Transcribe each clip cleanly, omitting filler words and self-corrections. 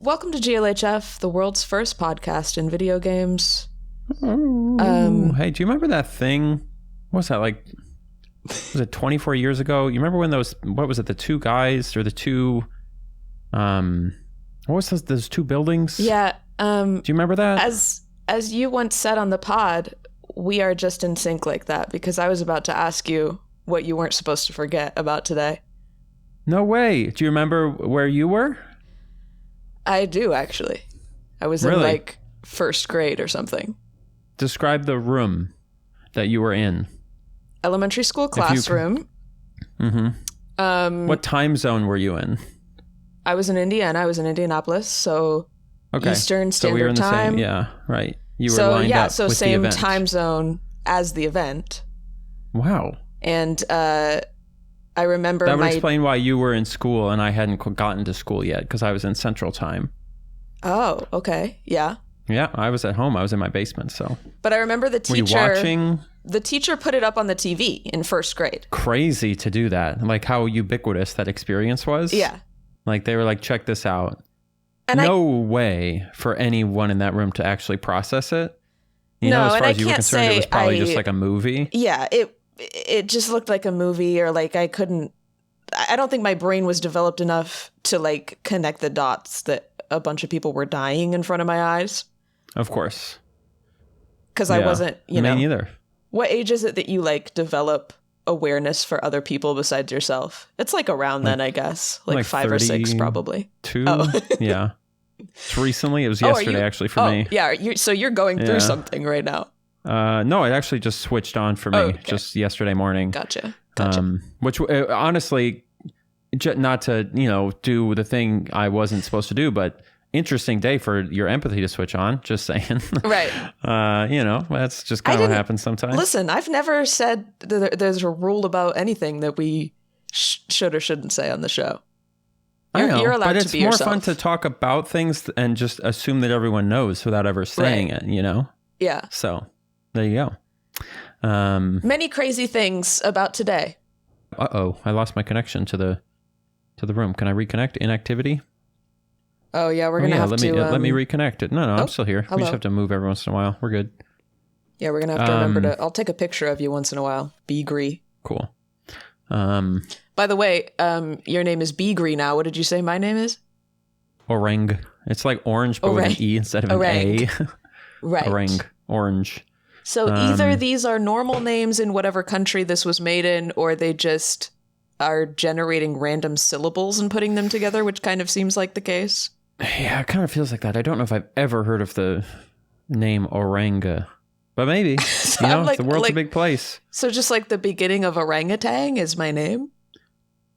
Welcome to GLHF, the world's first podcast in video games. Hey, do you remember that thing? What was that, like, was it 24 years ago? You remember when those, what was it, the two guys or the two, what was those two buildings? Yeah. Do you remember that? As you once said on the pod, we are just in sync like that, because I was about to ask you what you weren't supposed to forget about today. No way. Do you remember where you were? I do, actually. I was in, like, first grade or something. Describe the room that you were in. Elementary school classroom. What time zone were you in? I was in Indiana. I was in Indianapolis, so Eastern So we were in Standard the Time. same, yeah, right. You were lined up with same the event. time zone as the event. Wow. And I remember that would explain why you were in school and I hadn't gotten to school yet, because I was in Central Time. Oh, okay. Yeah. Yeah, I was at home. I was in my basement, so. But I remember the teacher. Were you watching? The teacher put it up on the TV in first grade. Crazy to do that. Like how ubiquitous that experience was. Yeah. Like they were like, check this out. And no way for anyone in that room to actually process it. You know, No, as and far I as you were can't concerned, say it was probably just like a movie. Yeah, it just looked like a movie, or like I don't think my brain was developed enough to like connect the dots that a bunch of people were dying in front of my eyes. Of course. Because I wasn't, Me neither. What age is it that you like develop awareness for other people besides yourself? It's like around then, I guess. Like 5 or 6 probably. 2? Oh. Yeah. It's recently. It was yesterday actually for me. Yeah, so you're going through something right now. No, it actually just switched on for me just yesterday morning. Gotcha. Which honestly, not to, do the thing I wasn't supposed to do, but interesting day for your empathy to switch on, just saying. Right. That's just kind of what happens sometimes. Listen, I've never said there's a rule about anything that we should or shouldn't say on the show. You're allowed to be yourself. But it's more fun to talk about things and just assume that everyone knows without ever saying it, Yeah. So there you go. Many crazy things about today. Uh-oh, I lost my connection to the room. Can I reconnect? Inactivity? Oh yeah, we're gonna have to. Let me reconnect it. No, I'm still here. Hello. We just have to move every once in a while. We're good. Yeah, we're gonna have to remember to. I'll take a picture of you once in a while. Beegree. Cool. By the way, your name is Beegree now. What did you say my name is? Orang. It's like orange, but with an E instead of an A. Right. Orang. Orange. So either these are normal names in whatever country this was made in, or they just are generating random syllables and putting them together, which kind of seems like the case. Yeah, it kind of feels like that. I don't know if I've ever heard of the name Oranga, but maybe. So the world's a big place. So just like the beginning of orangutan is my name?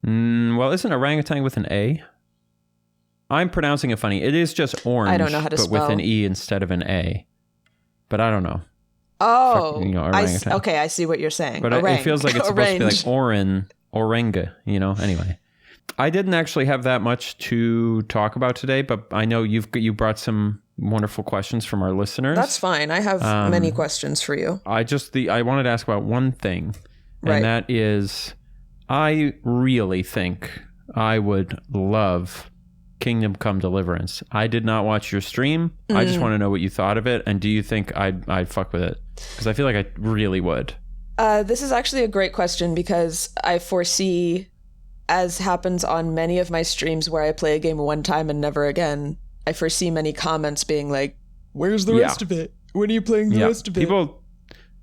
Well, isn't orangutan with an A? I'm pronouncing it funny. It is just orange, I don't know how to but spell. with an E instead of an A. But I don't know. Oh, orangutan. I see what you're saying. But it feels like it's supposed to be like Oranga, anyway. I didn't actually have that much to talk about today, but I know you brought some wonderful questions from our listeners. That's fine. I have many questions for you. I wanted to ask about one thing, and that is, I really think I would love Kingdom Come Deliverance. I did not watch your stream. I just want to know what you thought of it, and do you think I'd fuck with it? Because I feel like I really would. This is actually a great question, because I foresee, as happens on many of my streams where I play a game one time and never again, I foresee many comments being like, where's the rest of it? When are you playing the rest of it?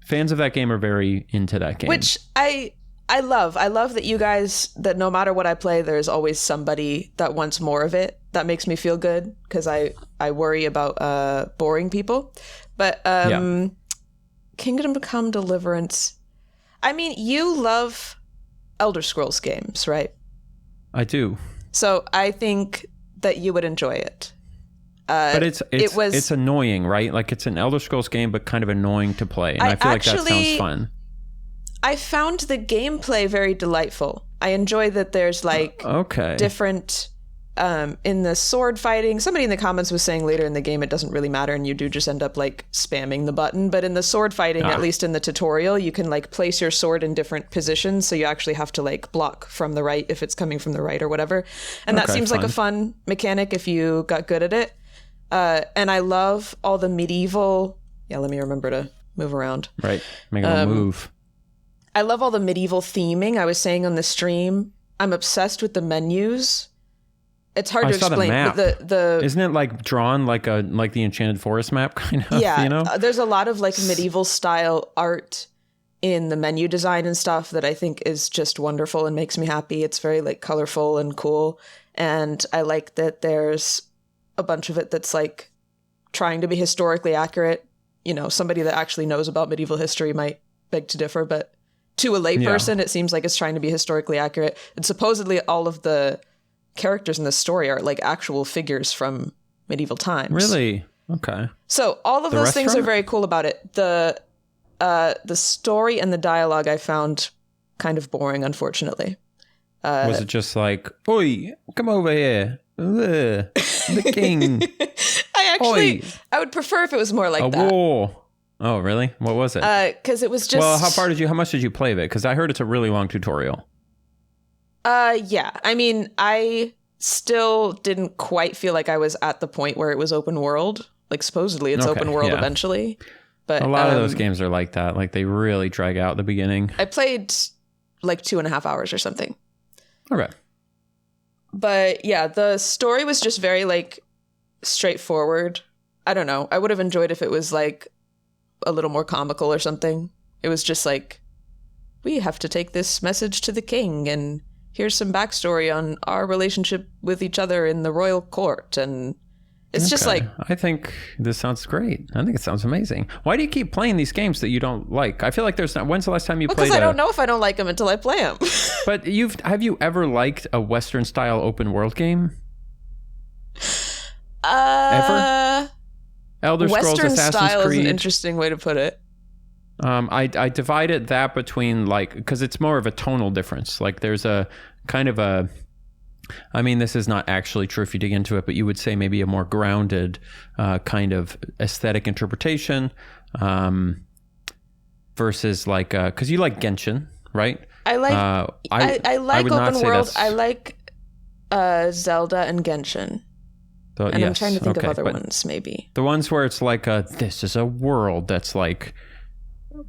Fans of that game are very into that game. Which I love. I love that you guys, that no matter what I play, there's always somebody that wants more of it. That makes me feel good, because I worry about boring people. But Kingdom Come Deliverance, I mean, you love Elder Scrolls games, right? I do. So I think that you would enjoy it. But it's annoying, right? Like, it's an Elder Scrolls game, but kind of annoying to play. And I feel like that sounds fun. I found the gameplay very delightful. I enjoy that there's like different in the sword fighting, somebody in the comments was saying later in the game it doesn't really matter and you do just end up like spamming the button. But in the sword fighting, at least in the tutorial, you can like place your sword in different positions. So you actually have to like block from the right if it's coming from the right or whatever. And that seems like a fun mechanic if you got good at it. And I love all the medieval... Yeah, let me remember to move around. Right. Make a move. I love all the medieval theming. I was saying on the stream, I'm obsessed with the menus. It's hard to explain. The Isn't it like drawn like the Enchanted Forest map kind of? Yeah, you know? There's a lot of like medieval style art in the menu design and stuff that I think is just wonderful and makes me happy. It's very like colorful and cool, and I like that there's a bunch of it that's like trying to be historically accurate. You know, somebody that actually knows about medieval history might beg to differ, but to a layperson, it seems like it's trying to be historically accurate. And supposedly all of the characters in the story are like actual figures from medieval times. Really? Okay. So all of those things are very cool about it. The story and the dialogue I found kind of boring, unfortunately. Was it just like, oi, come over here. The king. I would prefer if it was more like that. War. Oh, really? What was it? Because it was just... Well, how much did you play of it? Because I heard it's a really long tutorial. Yeah. I mean, I still didn't quite feel like I was at the point where it was open world. Like, supposedly it's open world eventually. But a lot of those games are like that. Like, they really drag out the beginning. I played like 2.5 hours or something. Okay. But yeah, the story was just very like straightforward. I don't know. I would have enjoyed if it was like a little more comical or something. It was just like, we have to take this message to the king, and here's some backstory on our relationship with each other in the royal court. And it's just like... I think this sounds great. I think it sounds amazing. Why do you keep playing these games that you don't like? I feel like there's not... When's the last time you played... Because I don't know if I don't like them until I play them. But have you ever liked a Western-style open-world game? Ever? Elder Scrolls, Western Assassin's style Creed. is an interesting way to put it. I divided that between like, because it's more of a tonal difference. Like there's a kind of a, I mean, this is not actually true if you dig into it, but you would say maybe a more grounded kind of aesthetic interpretation versus like, because you like Genshin, right? I like I like open world. I like Zelda and Genshin. And I'm trying to think of other ones, maybe. The ones where it's like, this is a world that's like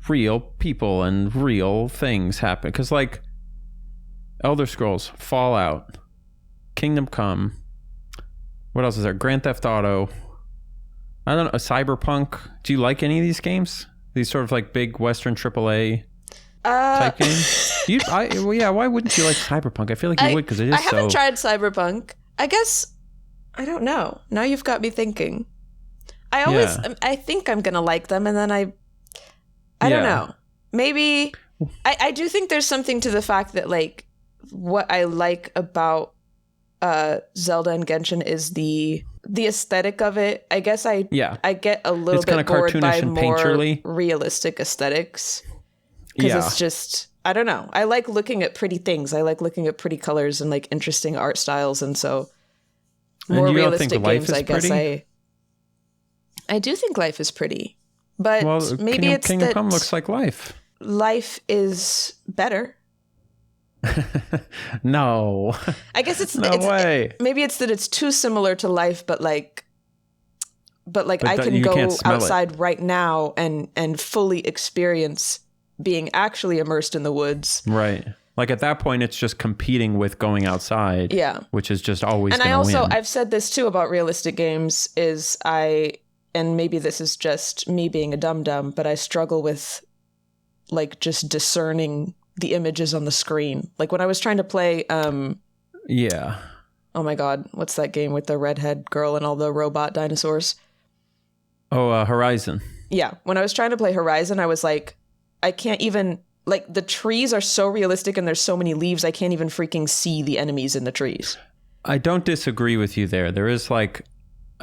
real people and real things happen. Because like Elder Scrolls, Fallout, Kingdom Come, what else is there? Grand Theft Auto. I don't know, Cyberpunk. Do you like any of these games? These sort of like big Western AAA type games? Why wouldn't you like Cyberpunk? I feel like you would, because it is so... I haven't tried Cyberpunk. I guess... I don't know. Now you've got me thinking. I think I'm going to like them, and then I don't know. Maybe... I do think there's something to the fact that, like, what I like about Zelda and Genshin is the aesthetic of it. I guess I get a little bit bored by more painterly, realistic aesthetics. Because it's just... I don't know. I like looking at pretty things. I like looking at pretty colors and, like, interesting art styles, and so... more realistic games, I guess. I do think life is pretty, but maybe it's Kingdom that Come looks like life. Life is better. No, I guess it's way. Maybe it's that it's too similar to life, but I can go outside right now and fully experience being actually immersed in the woods. Right. Like at that point, it's just competing with going outside. Yeah. Which is just always going to win. I've said this too about realistic games and maybe this is just me being a dum-dum, but I struggle with like just discerning the images on the screen. Like when I was trying to play, yeah. Oh my God. What's that game with the redhead girl and all the robot dinosaurs? Oh, Horizon. Yeah. When I was trying to play Horizon, I was like, I can't even... Like, the trees are so realistic and there's so many leaves, I can't even freaking see the enemies in the trees. I don't disagree with you there. There is, like,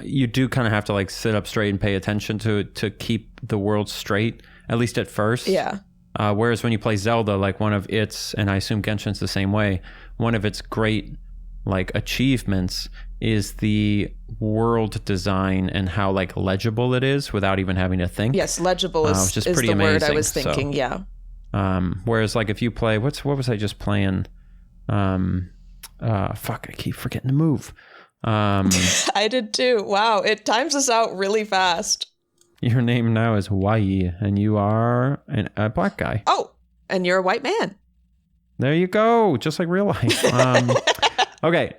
you do kind of have to, like, sit up straight and pay attention to keep the world straight, at least at first. Yeah. Whereas when you play Zelda, like, one of its, and I assume Genshin's the same way, one of its great like achievements is the world design and how like legible it is without even having to think. Yes, legible is just is pretty the amazing. word I was thinking. So, yeah. Whereas like if you play, what was I just playing? Fuck, I keep forgetting to move. I did too. Wow, it times us out really fast. Your name now is Hawaii, and you are a black guy. Oh, and you're a white man. There you go, just like real life. Okay.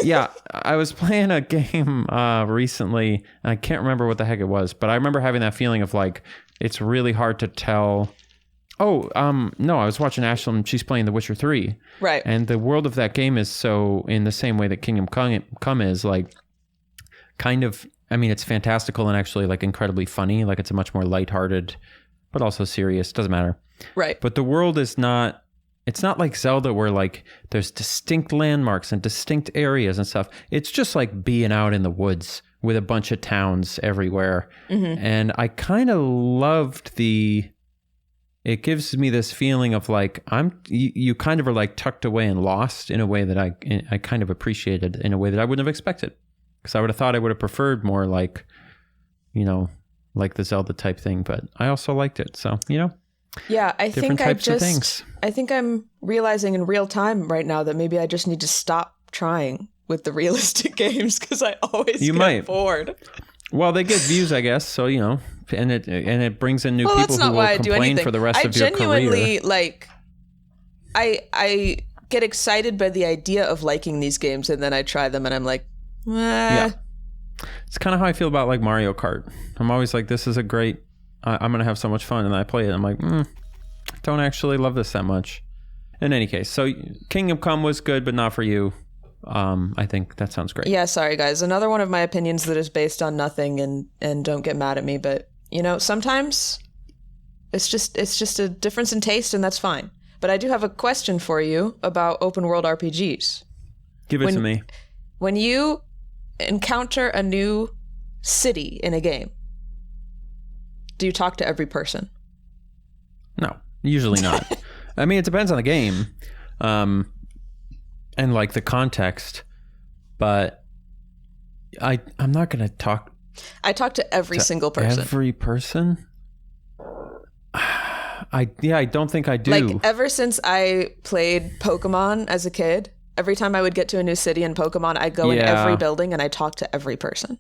Yeah, I was playing a game recently. I can't remember what the heck it was, but I remember having that feeling of like it's really hard to tell. Oh, no, I was watching Ashlyn. She's playing The Witcher 3. Right. And the world of that game is so in the same way that Kingdom Come is like kind of, I mean, it's fantastical and actually like incredibly funny. Like it's a much more lighthearted, but also serious. Doesn't matter. Right. But the world is not, it's not like Zelda where like there's distinct landmarks and distinct areas and stuff. It's just like being out in the woods with a bunch of towns everywhere. Mm-hmm. And I kind of loved it gives me this feeling of like you kind of are like tucked away and lost in a way that I kind of appreciated in a way that I wouldn't have expected, because I would have thought I would have preferred more like, you know, like the Zelda type thing, but I also liked it. So, you know, yeah, I think I'm realizing in real time right now that maybe I just need to stop trying with the realistic games because I always get bored. Well, they get views, I guess. So, you know, and it brings in new people who will complain for the rest of your career. I genuinely like. I get excited by the idea of liking these games, and then I try them, and I'm like, yeah. It's kind of how I feel about like Mario Kart. I'm always like, this is a great. I'm gonna have so much fun, and then I play it. I'm like, don't actually love this that much. In any case, so Kingdom Come was good, but not for you. I think that sounds great. Yeah, sorry guys. Another one of my opinions that is based on nothing, and don't get mad at me, but you know, sometimes it's just a difference in taste, and that's fine. But I do have a question for you about open world RPGs. Give it to me. When you encounter a new city in a game, do you talk to every person? No, usually not. I mean, it depends on the game. And like the context, but I'm not going to talk. I talk to every single person. Every person? I don't think I do. Like ever since I played Pokemon as a kid, every time I would get to a new city in Pokemon, I'd go in every building and I talk to every person.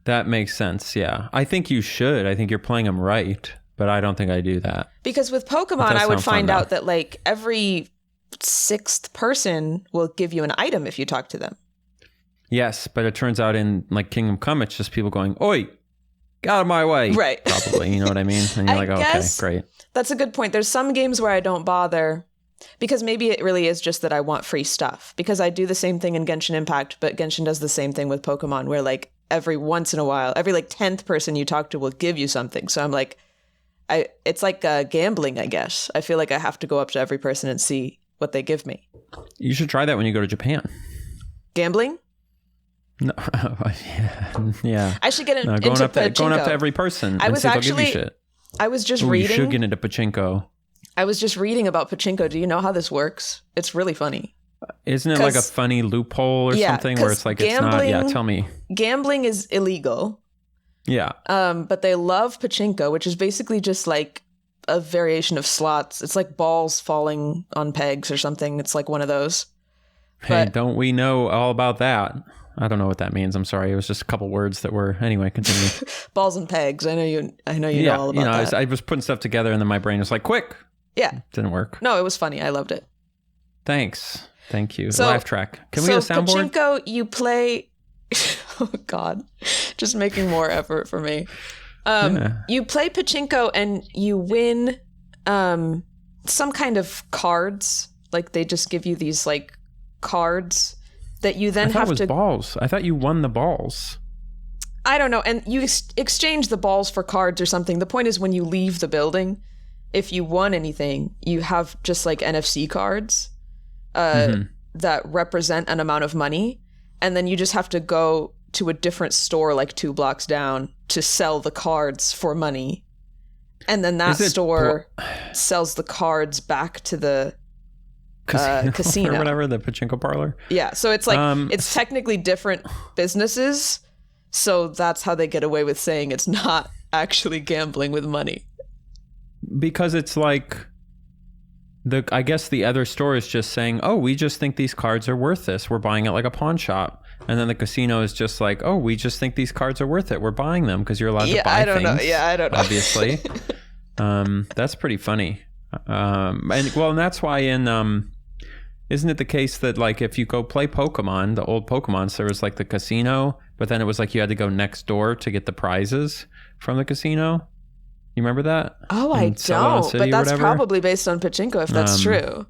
That makes sense. Yeah. I think you should. I think you're playing them right, but I don't think I do that. Because with Pokemon, I would find out that like every sixth person will give you an item if you talk to them. Yes, but it turns out in like Kingdom Come, it's just people going, "Oi, get out of my way." Right. Probably, you know what I mean? And you're like, okay, great. That's a good point. There's some games where I don't bother because maybe it really is just that I want free stuff, because I do the same thing in Genshin Impact, but Genshin does the same thing with Pokemon where like every once in a while, every like 10th person you talk to will give you something. So I'm like, it's like gambling, I guess. I feel like I have to go up to every person and see what they give me. You should try that when you go to Japan. Gambling? No, yeah. I should get into going up pachinko. Going up to every person. I was see if they'll give you shit. I was just reading. You should get into pachinko. I was just reading about pachinko. Do you know how this works? It's really funny. Isn't it like a funny loophole or something where it's like gambling, it's not? Yeah, tell me. Gambling is illegal. Yeah. But they love pachinko, which is basically just like a variation of slots. It's like balls falling on pegs or something. It's like one of those. Hey, don't we know all about that? I don't know what that means. I'm sorry. It was just a couple words that were... Anyway, continue. Balls and pegs. I know you know all about that. I was putting stuff together and then my brain was like, quick. Yeah. It didn't work. No, it was funny. I loved it. Thank you. So, Laugh track. Can we get a soundboard? Pachinko, you play... Oh, God. Just making more effort for me. You play pachinko and you win some kind of cards. Like they just give you these like cards that you then have to... balls. I thought you won the balls. I don't know. And you exchange the balls for cards or something. The point is when you leave the building, if you won anything, you have just like NFC cards that represent an amount of money. And then you just have to go to a different store like 2 blocks down to sell the cards for money. And then that store sells the cards back to the casino or whatever, the pachinko parlor. Yeah, so it's like it's technically different businesses, so that's how they get away with saying it's not actually gambling with money. Because it's like I guess the other store is just saying, oh, we just think these cards are worth this. We're buying it like a pawn shop. And then the casino is just like, oh, we just think these cards are worth it. We're buying them because you're allowed to buy things. I don't know. Obviously. That's pretty funny. And that's why isn't it the case that like if you go play Pokemon, the old Pokemon, so there was like the casino, but then it was like you had to go next door to get the prizes from the casino? You remember that? Oh, I don't. But that's probably based on pachinko if that's true.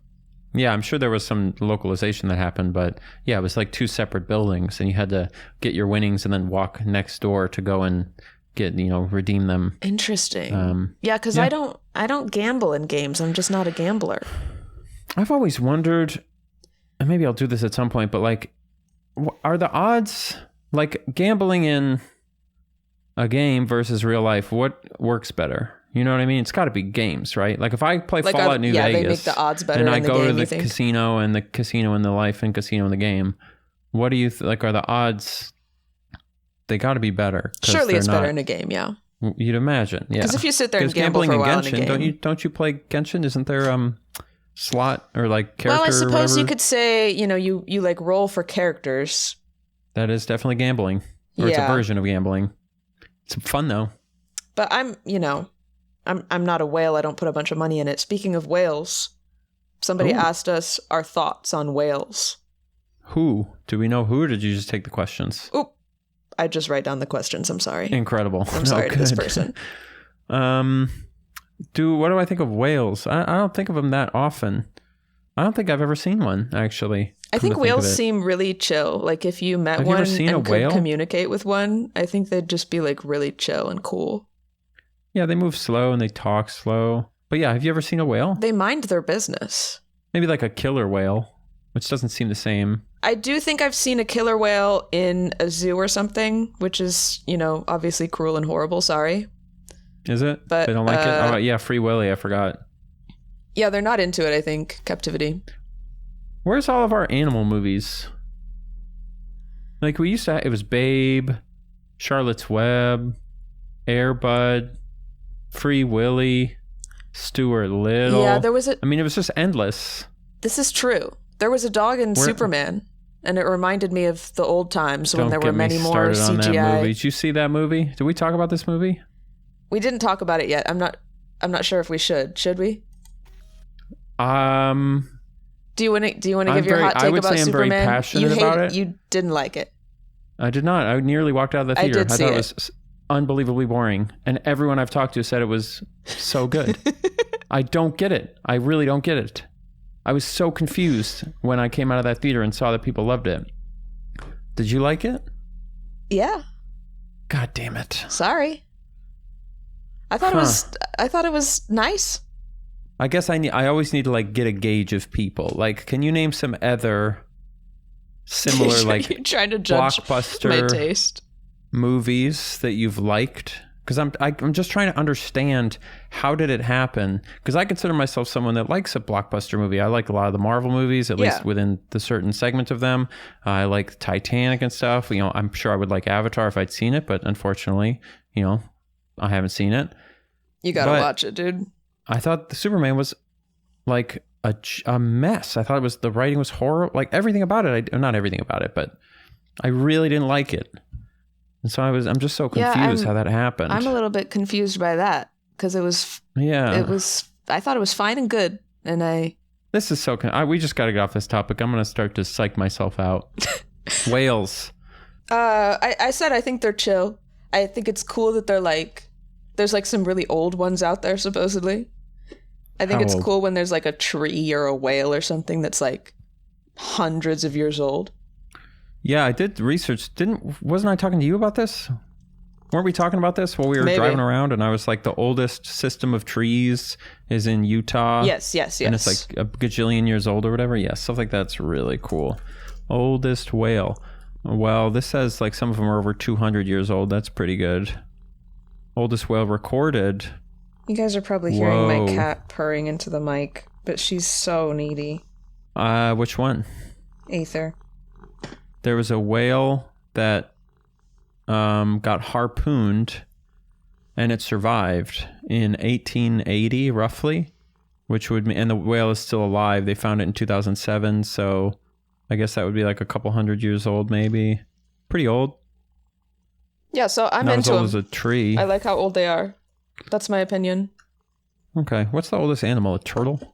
Yeah, I'm sure there was some localization that happened, but yeah, it was like two separate buildings, and you had to get your winnings and then walk next door to go and get, redeem them. Interesting. Yeah, because I don't gamble in games. I'm just not a gambler. I've always wondered, and maybe I'll do this at some point, but like, are the odds, like gambling in a game versus real life, what works better? You know what I mean? It's got to be games, right? Like if I play like Fallout New Vegas, they make the odds better and I in the go game, to the casino and the casino in the life and casino in the game, what do you like? Are the odds? They got to be better. Surely it's better in a game, yeah. You'd imagine, yeah. Because if you sit there and gamble for a while Genshin, in a game, don't you play Genshin? Isn't there slot or like character? Well, I suppose you could say you like roll for characters. That is definitely gambling, or it's a version of gambling. It's fun though. But I'm not a whale. I don't put a bunch of money in it. Speaking of whales, somebody asked us our thoughts on whales. Who? Do we know who, or did you just take the questions? Oop. I just write down the questions. I'm sorry. Incredible. I'm sorry to this person. What do I think of whales? I don't think of them that often. I don't think I've ever seen one, actually. I think whales seem really chill. Like if you met one and could communicate with one, I think they'd just be like really chill and cool. Yeah, they move slow and they talk slow. But yeah, have you ever seen a whale? They mind their business. Maybe like a killer whale, which doesn't seem the same. I do think I've seen a killer whale in a zoo or something, which is, obviously cruel and horrible. Sorry. Is it? But they don't like it? Oh, yeah, Free Willy. I forgot. Yeah, they're not into it, I think. Captivity. Where's all of our animal movies? Like we used to, it was Babe, Charlotte's Web, Air Bud, Free Willy, Stuart Little. Yeah, there was it was just endless. This is true. There was a dog in Superman, and it reminded me of the old times when there were many more CGI. On that movie. Did you see that movie? Did we talk about this movie? We didn't talk about it yet. I'm not sure if we should. Should we? Do you want to give your hot take about Superman? I would say I'm very passionate about it. You didn't like it. I did not. I nearly walked out of the theater. I thought it was unbelievably boring, and everyone I've talked to said it was so good. I don't get it. I really don't get it. I was so confused when I came out of that theater and saw that people loved it. Did you like it? Yeah. God damn it. Sorry. I thought it was nice. I guess I always need to like get a gauge of people. Like, can you name some other similar like you're trying to judge blockbuster my taste movies that you've liked? Because I'm just trying to understand how did it happen? Because I consider myself someone that likes a blockbuster movie. I like a lot of the Marvel movies, at least within the certain segment of them. I like Titanic and stuff. I'm sure I would like Avatar if I'd seen it, but unfortunately, I haven't seen it. You gotta watch it, dude. I thought the Superman was like a mess. I thought the writing was horrible. Like everything about it. Not everything about it, but I really didn't like it. And so I'm just so confused how that happened. I'm a little bit confused by that because I thought it was fine and good. And this is so, we just got to get off this topic. I'm going to start to psych myself out. Whales. I said, I think they're chill. I think it's cool that there's like some really old ones out there, supposedly. I think it's cool when there's like a tree or a whale or something that's like hundreds of years old. Yeah, I did research. Wasn't I talking to you about this? Weren't we talking about this while we were driving around? And I was like, the oldest system of trees is in Utah. Yes. And it's like a gajillion years old or whatever. Yeah, stuff like that's really cool. Oldest whale. Well, this says like some of them are over 200 years old. That's pretty good. Oldest whale recorded. You guys are probably hearing my cat purring into the mic, but she's so needy. Which one? Aether. There was a whale that got harpooned, and it survived in 1880, roughly, which would mean, and the whale is still alive. They found it in 2007, so I guess that would be like a couple hundred years old, maybe. Pretty old. Yeah, so I'm Not into as old them. as a tree. I like how old they are. That's my opinion. Okay, what's the oldest animal? A turtle?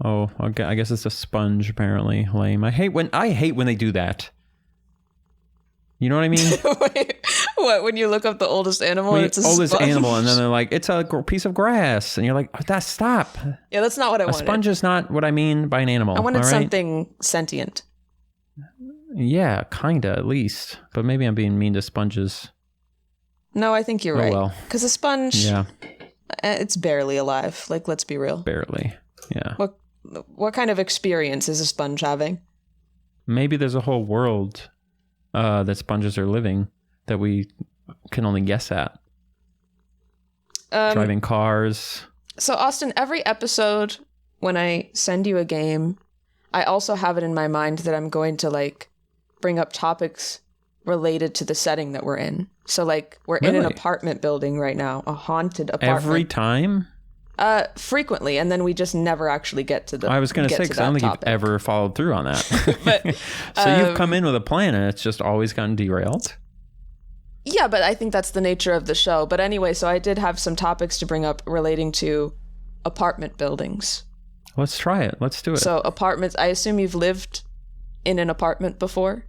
Oh, okay. I guess it's a sponge. Apparently, lame. I hate when they do that. You know what I mean? Wait, what? When you look up the oldest animal, When and it's a oldest sponge? animal, and then they're like, it's a piece of grass, and you're like, oh, stop. Yeah, that's not what I A wanted. sponge is not what I mean by an animal. I wanted all right? something sentient. Yeah, kinda at least. But maybe I'm being mean to sponges. No, I think you're right. Well. Because a sponge, Yeah, it's barely alive. Like, let's be real. barely. Yeah. What kind of experience is a sponge having? Maybe there's a whole world that sponges are living that we can only guess at. Driving cars. So, Austin, every episode when I send you a game, I also have it in my mind that I'm going to, like, bring up topics related to the setting that we're in. So, like, we're in an Really? apartment building right now, a haunted apartment. Every time? Frequently, and then we just never actually get to the. I was going to say, because I don't think topic. you've ever followed through on that. But, so you've come in with a plan and it's just always gotten derailed? Yeah, but I think that's the nature of the show. But anyway, so I did have some topics to bring up relating to apartment buildings. Let's try it. Let's do it. So apartments, I assume you've lived in an apartment before?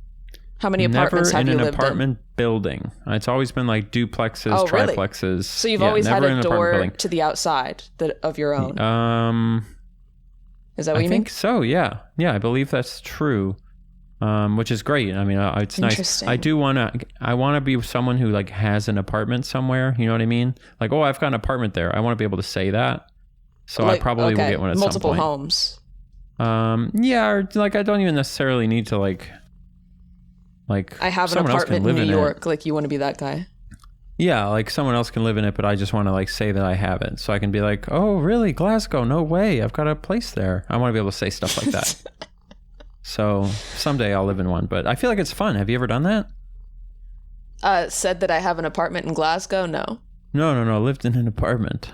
How many apartments Never have you in an lived apartment building. It's always been like duplexes, Oh, really? triplexes. So you've Yeah, always had never in a an apartment door building. to the outside of your own. Is that what I you mean? think so. Yeah, I believe that's true. Which is great. I mean, it's nice. Interesting. I want to be someone who like has an apartment somewhere. You know what I mean? Like, oh, I've got an apartment there. I want to be able to say that. So I probably will get one at multiple some point. homes. Yeah, or like I don't even necessarily need to like. I have an someone else can apartment in live New in it. York. Like, you want to be that guy? Yeah, like someone else can live in it, but I just want to like say that I have it. So I can be like, oh, really? Glasgow? No way. I've got a place there. I want to be able to say stuff like that. So someday I'll live in one, but I feel like it's fun. Have you ever done that? Said that I have an apartment in Glasgow? No. No. Lived in an apartment.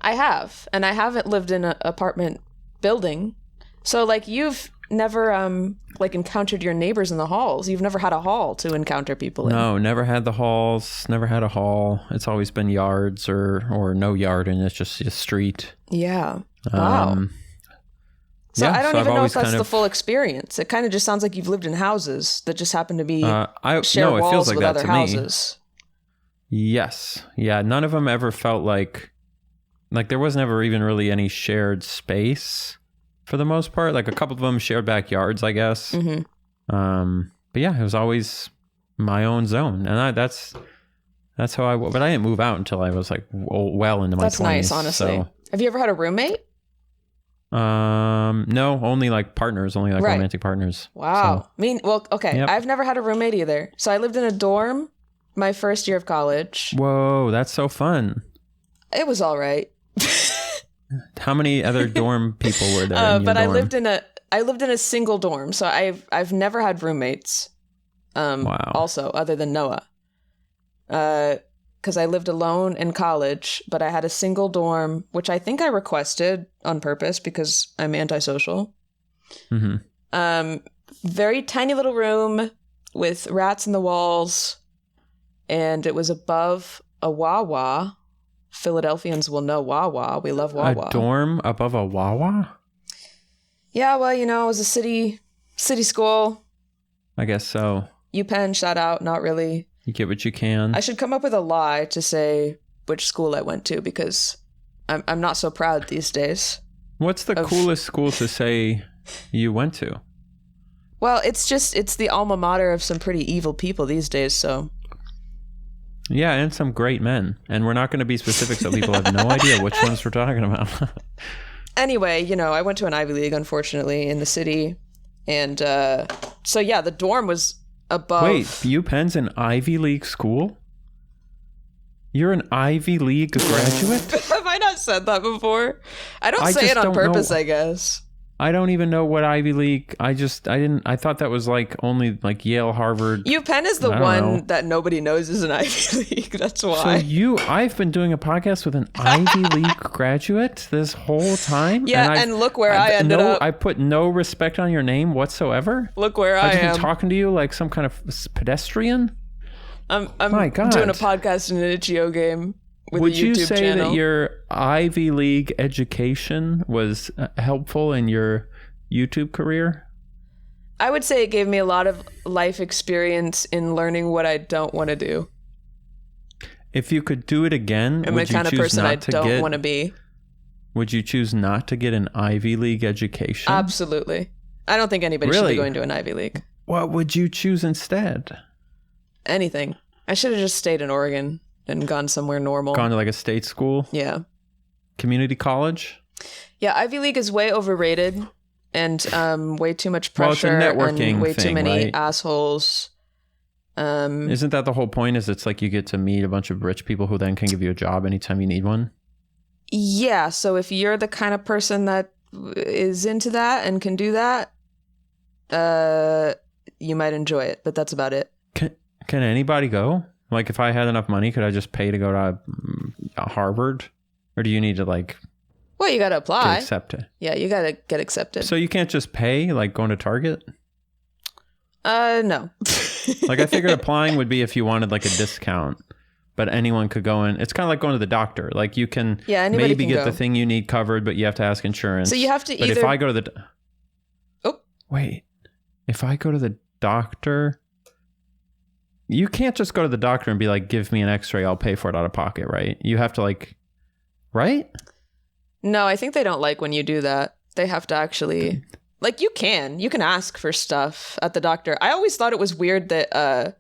I have. And I haven't lived in an apartment building. So, like, you've never, like, encountered your neighbors in the halls. You've never had a hall to encounter people in. No, never had the halls. Never had a hall. It's always been yards or no yard, and it's just a street. Yeah. Wow. So I don't I've even know if always that's kind the of- full experience. It kind of just sounds like you've lived in houses that just happen to be share No, it walls feels like with that other to houses. me. Yes. Yeah, none of them ever felt like there was never even really any shared space for the most part. Like a couple of them shared backyards, I guess. Mm-hmm. But yeah, it was always my own zone. And that's how but I didn't move out until I was like well into my 20s. That's nice, honestly. So, Have you ever had a roommate? no, only like partners, only like Right. romantic partners. Wow. So, Okay. Yep. I've never had a roommate either. So I lived in a dorm my first year of college. whoa, that's so fun. It was all right. How many other dorm people were there? In your But I dorm? lived in a single dorm, so I've never had roommates. Wow. Also, other than Noah, because I lived alone in college, but I had a single dorm, which I think I requested on purpose because I'm antisocial. Mm-hmm. Very tiny little room with rats in the walls, and it was above a Wawa. Philadelphians will know Wawa. We love Wawa. A dorm above a Wawa? Yeah, well, you know, it was a city school. I guess so. UPenn, shout out, not really. You get what you can. I should come up with a lie to say which school I went to because I'm not so proud these days. What's the coolest school to say you went to? Well, it's the alma mater of some pretty evil people these days, so. Yeah, and some great men. And we're not going to be specific so people have no idea which ones we're talking about. Anyway, you know, I went to an Ivy League, unfortunately, in the city. And so, yeah, the dorm was above. Wait, UPenn's an Ivy League school? You're an Ivy League graduate? Have I not said that before? I don't I say just it on don't purpose, know. I guess. I don't even know what Ivy League. I thought that was like only like Yale, Harvard. UPenn is the one that nobody knows is an Ivy League. That's why. So I've been doing a podcast with an Ivy League graduate this whole time. Yeah, and look where I ended up. I put no respect on your name whatsoever. Look where I am. I've been talking to you like some kind of pedestrian. I'm doing a podcast in an itch.io game. Would you say that your Ivy League education was helpful in your YouTube career? I would say it gave me a lot of life experience in learning what I don't want to do. If you could do it again, I'm the kind of person I don't want to be. Would you choose not to get an Ivy League education? Absolutely. I don't think anybody should be going to an Ivy League. What would you choose instead? Anything. I should have just stayed in Oregon. And gone somewhere normal. Gone to like a state school? Yeah. Community college? Yeah, Ivy League is way overrated and way too much pressure. Well, it's a networking and way thing, too many right? assholes. Isn't that the whole point? Is it's like you get to meet a bunch of rich people who then can give you a job anytime you need one? Yeah, so if you're the kind of person that is into that and can do that, you might enjoy it, but that's about it. Can anybody go? Like, if I had enough money, could I just pay to go to Harvard? Or do you need to, like... Well, you got to apply. Get accepted? Yeah, you got to get accepted. So you can't just pay, like, going to Target? No. Like, I figured applying would be if you wanted, like, a discount. But anyone could go in. It's kind of like going to the doctor. Like, you can maybe get the thing you need covered, but you have to ask insurance. So you have to But if I go to the... Oh. Wait. If I go to the doctor... You can't just go to the doctor and be like, give me an x-ray, I'll pay for it out of pocket, right? You have to like, right? No, I think they don't like when you do that. They have to actually, like you can ask for stuff at the doctor. I always thought it was weird that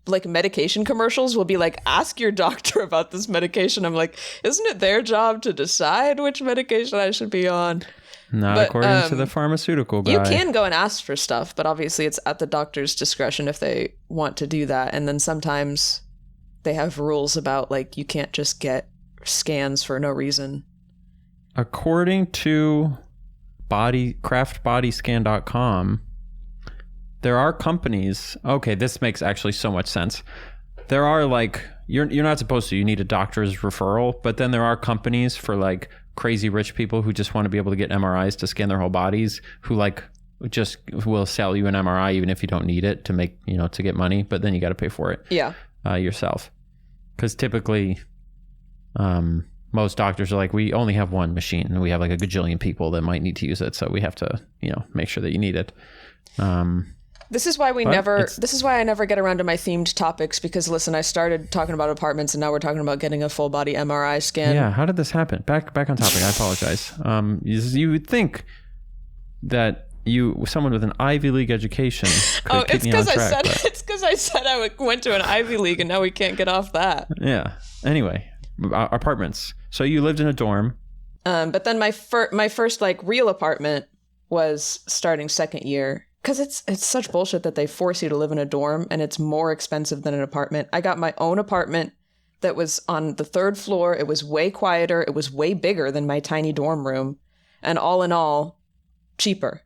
like medication commercials will be like, ask your doctor about this medication. I'm like, isn't it their job to decide which medication I should be on? Not according to the pharmaceutical guy. You can go and ask for stuff, but obviously it's at the doctor's discretion if they want to do that. And then sometimes they have rules about, like, you can't just get scans for no reason. According to craftbodyscan.com, there are companies... Okay, this makes actually so much sense. There are, like... You're not supposed to. You need a doctor's referral. But then there are companies for, like... crazy rich people who just want to be able to get MRIs to scan their whole bodies, who like just will sell you an MRI even if you don't need it to make, to get money, but then you got to pay for it yourself. Because typically most doctors are like, we only have one machine and we have like a gajillion people that might need to use it, so we have to make sure that you need it. This is why this is why I never get around to my themed topics, because listen, I started talking about apartments and now we're talking about getting a full body MRI scan. Yeah, how did this happen? Back on topic. I apologize. You would think that someone with an Ivy League education could keep me on track. It's because I said I went to an Ivy League and now we can't get off that. Yeah. Anyway, apartments. So you lived in a dorm. But then my first like real apartment was starting second year. Because it's such bullshit that they force you to live in a dorm and it's more expensive than an apartment. I got my own apartment that was on the third floor. It was way quieter. It was way bigger than my tiny dorm room. And all in all, cheaper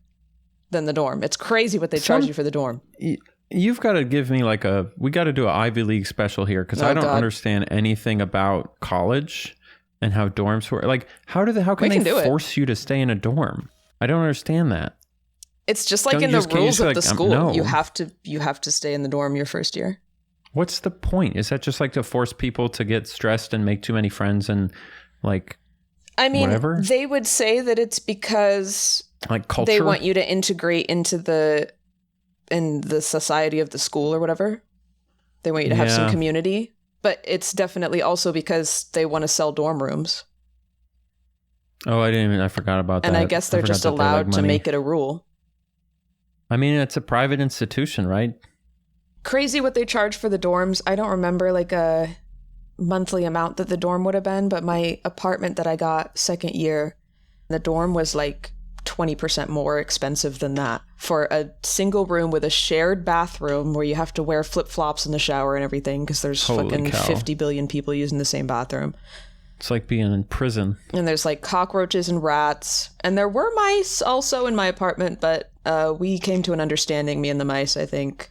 than the dorm. It's crazy what they charge you for the dorm. You've got to give me we got to do an Ivy League special here because I don't understand anything about college and how dorms work. Like, how can they force you to stay in a dorm? I don't understand that. It's just like in the rules of the school. No. You have to stay in the dorm your first year. What's the point? Is that just like to force people to get stressed and make too many friends and like whatever? They would say that it's because like culture? They want you to integrate into the society of the school or whatever. They want you to have some community, but it's definitely also because they want to sell dorm rooms. Oh, I forgot about that. And I guess they're just allowed to make it a rule. I mean, it's a private institution, right? Crazy what they charge for the dorms. I don't remember like a monthly amount that the dorm would have been, but my apartment that I got second year, the dorm was like 20% more expensive than that for a single room with a shared bathroom where you have to wear flip-flops in the shower and everything because there's fucking 50 billion people using the same bathroom. It's like being in prison. And there's like cockroaches and rats. And there were mice also in my apartment, but we came to an understanding, me and the mice, I think.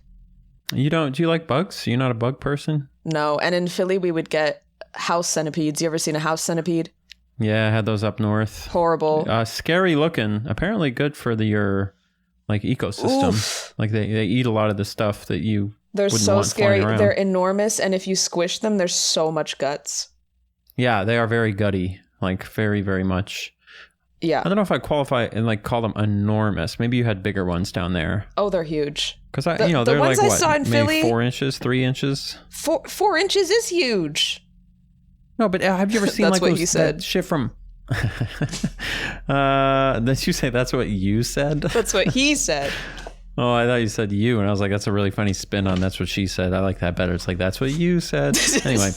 Do you like bugs? You're not a bug person? No. And in Philly, we would get house centipedes. You ever seen a house centipede? Yeah, I had those up north. Horrible. Scary looking. Apparently good for your like ecosystem. Oof. Like they eat a lot of the stuff that you They're so scary. They're enormous, and if you squish them, there's so much guts. Yeah, they are very gutty. Like very, very much. Yeah. I don't know if I qualify and like call them enormous. Maybe you had bigger ones down there. Oh, they're huge. Because they're like what? Saw in maybe Philly, 4 inches, 3 inches. 4 inches is huge. No, but have you ever seen like those, that shit from? Did you say that's what you said? That's what he said. Oh, I thought you said you, and I was like, that's a really funny spin on that's what she said. I like that better. It's like, that's what you said. Anyway,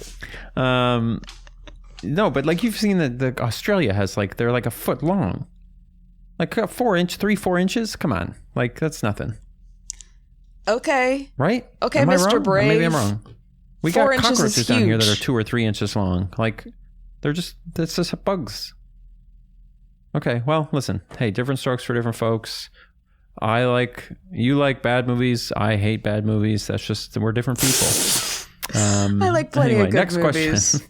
no, but like you've seen the Australia has like, they're like a foot long. Like 4 inches? Come on. Like, that's nothing. Okay. Right? Okay, Am Mr. I wrong? Brave. Or maybe I'm wrong. We 4 got inches cockroaches down here that are huge. 2 or 3 inches long. Like, that's just bugs. Okay, well, listen. Hey, different strokes for different folks. You like bad movies. I hate bad movies. That's just, we're different people. I like plenty of good next movies. Question.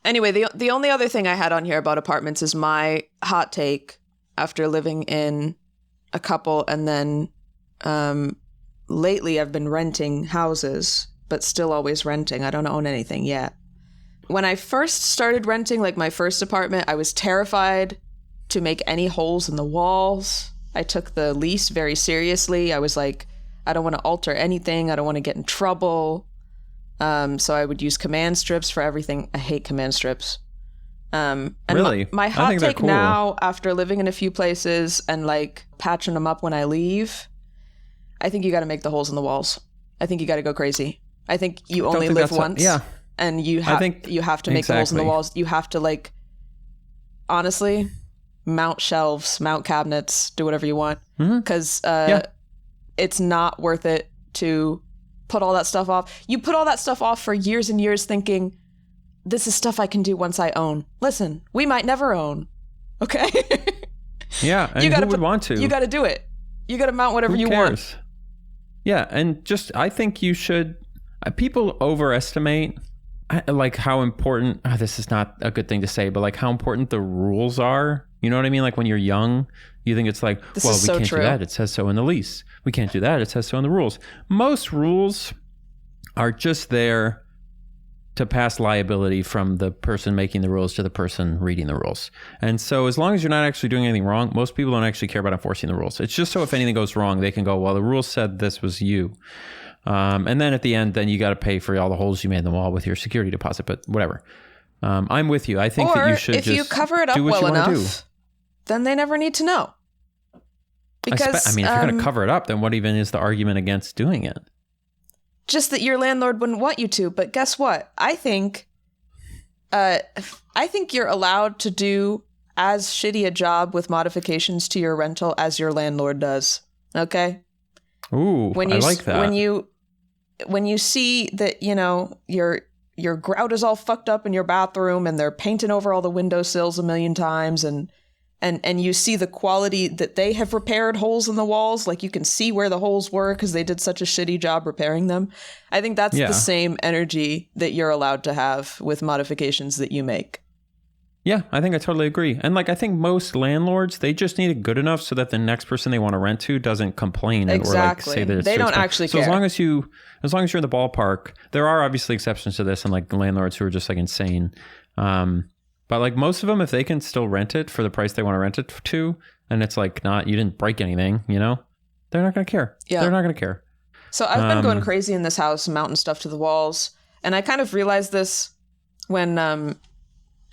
Anyway, the only other thing I had on here about apartments is my hot take after living in a couple, and then lately I've been renting houses, but still always renting. I don't own anything yet. When I first started renting, like my first apartment, I was terrified to make any holes in the walls. I took the lease very seriously. I was like, I don't want to alter anything. I don't want to get in trouble. So I would use command strips for everything. I hate command strips. And really? My hot take cool. Now, after living in a few places and like patching them up when I leave, I think you got to make the holes in the walls. I think you got to go crazy. I think you only live once. Yeah. And you have to make the holes in the walls. You have to, like, honestly, mount shelves, mount cabinets, do whatever you want. Because it's not worth it to put all that stuff off. You put all that stuff off for years and years thinking, this is stuff I can do once I own. Listen, we might never own. Okay? Yeah, and who would want to? You got to do it. You got to mount whatever you want. Yeah, and just, I think you should, people overestimate like how important, this is not a good thing to say, but like how important the rules are. You know what I mean? Like when you're young, you think it's like, we can't do that. It says so in the lease. We can't do that. It says so in the rules. Most rules are just there to pass liability from the person making the rules to the person reading the rules. And so as long as you're not actually doing anything wrong, most people don't actually care about enforcing the rules. It's just so if anything goes wrong, they can go, well, the rules said this was you. And then at the end, then you got to pay for all the holes you made in the wall with your security deposit, but whatever. I'm with you. I think that you should just do what you want to do. Or if you cover it up well enough, then they never need to know. Because if you're going to cover it up, then what even is the argument against doing it? Just that your landlord wouldn't want you to. But guess what? I think you're allowed to do as shitty a job with modifications to your rental as your landlord does. Okay? Ooh, I like that. When you see that, you know, your grout is all fucked up in your bathroom and they're painting over all the windowsills a million times and you see the quality that they have repaired holes in the walls, like you can see where the holes were because they did such a shitty job repairing them. I think that's the same energy that you're allowed to have with modifications that you make. Yeah, I think I totally agree. And like, I think most landlords, they just need it good enough so that the next person they want to rent to doesn't complain or like say that it's they don't actually care. So as long as you're in the ballpark, there are obviously exceptions to this and like landlords who are just like insane. But like most of them, if they can still rent it for the price they want to rent it to, and it's like you didn't break anything, you know, they're not going to care. Yeah. They're not going to care. So I've been going crazy in this house, mounting stuff to the walls. And I kind of realized this when,